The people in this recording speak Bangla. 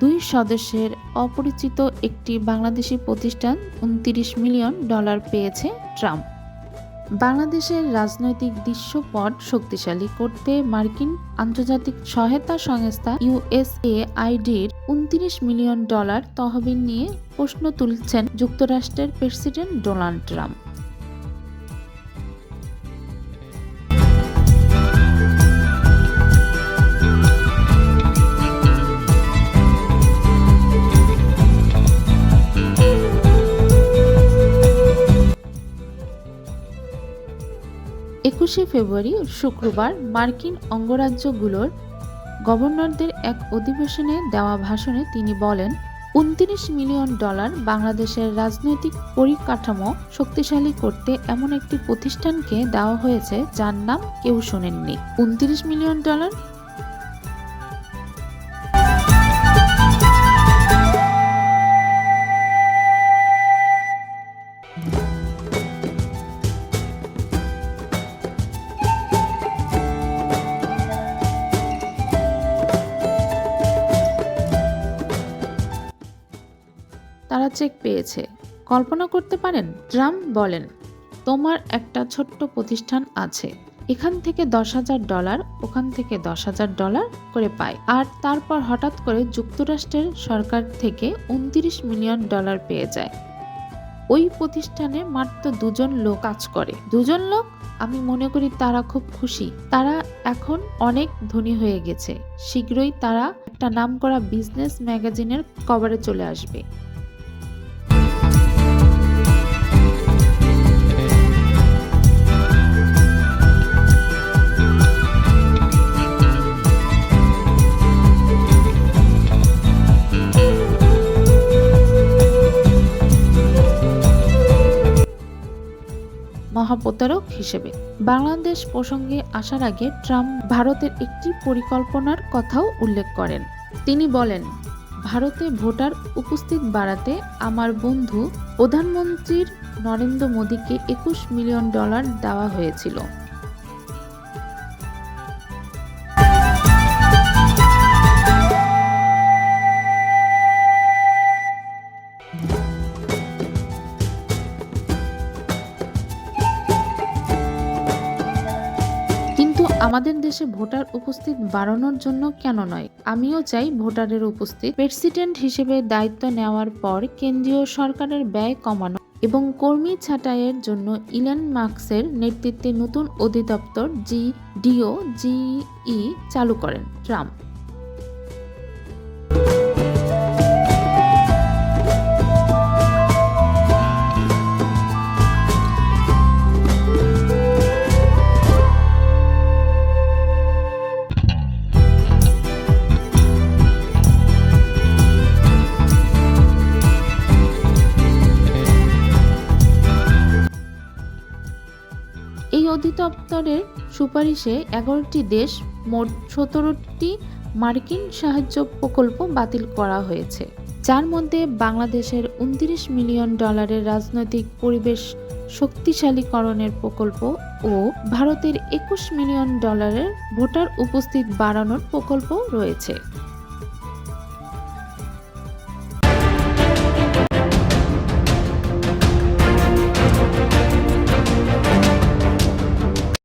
2 সদস্যের অপরিচিত একটি বাংলাদেশি প্রতিষ্ঠান $29 মিলিয়ন পেয়েছে ট্রাম্প। বাংলাদেশের রাজনৈতিক দৃশ্যপট শক্তিশালী করতে মার্কিন আন্তর্জাতিক সহায়তা সংস্থা USAIDর $29 মিলিয়ন তহবিল নিয়ে প্রশ্ন তুলছেন যুক্তরাষ্ট্রের প্রেসিডেন্ট ডোনাল্ড ট্রাম্প। 21 ফেব্রুয়ারি শুক্রবার মার্কিন অঙ্গরাজ্যগুলোর গভর্নরদের এক অধিবেশনে দেওয়া ভাষণে তিনি বলেন, $29 মিলিয়ন বাংলাদেশের রাজনৈতিক পরিকাঠামো শক্তিশালী করতে এমন একটি প্রতিষ্ঠানকে দেওয়া হয়েছে যার নাম কেউ শোনেননি। $29 মিলিয়ন। তারা চেক পেয়েছে। কল্পনা করতে পারেন? ট্রাম্প বলেন, তোমার একটা ছোট্ট প্রতিষ্ঠান আছে, এখান থেকে $10,000 ওখান থেকে $10,000 করে পায়, আর তারপর হঠাৎ করে যুক্তরাষ্ট্রের সরকার থেকে $29 মিলিয়ন পেয়ে যায়। ওই প্রতিষ্ঠানে মাত্র 2 জন লোক কাজ করে। 2 জন লোক? আমি মনে করি তারা খুব খুশি। তারা এখন অনেক ধনী হয়ে গেছে। শীঘ্রই তারা একটা নামকরা বিজনেস ম্যাগাজিনের কভারে চলে আসবে। মহাপ্রতারক হিসেবে বাংলাদেশ প্রসঙ্গে আসার আগে ট্রাম্প ভারতের একটি পরিকল্পনার কথাও উল্লেখ করেন। তিনি বলেন, ভারতে ভোটার উপস্থিতি বাড়াতে আমার বন্ধু প্রধানমন্ত্রী নরেন্দ্র মোদীকে $21 মিলিয়ন দেওয়া হয়েছিল। আমাদের দেশে ভোটার উপস্থিতি বাড়ানোর জন্য কেন নয়? আমিও চাই ভোটারের উপস্থিতি। প্রেসিডেন্ট হিসেবে দায়িত্ব নেওয়ার পর কেন্দ্রীয় সরকারের ব্যয় কমানো এবং কর্মী ছাঁটাইয়ের জন্য ইলন মাস্কের নেতৃত্বে নতুন অধিদপ্তর DOGE চালু করেন ট্রাম্প। এই অধিদপ্তরের সুপারিশে 11টি দেশ মোট 17টি মার্কিন সাহায্য প্রকল্প বাতিল করা হয়েছে, যার মধ্যে বাংলাদেশের $29 মিলিয়ন রাজনৈতিক পরিবেশ শক্তিশালীকরণের প্রকল্প ও ভারতের $21 মিলিয়ন ভোটার উপস্থিতি বাড়ানোর প্রকল্প রয়েছে।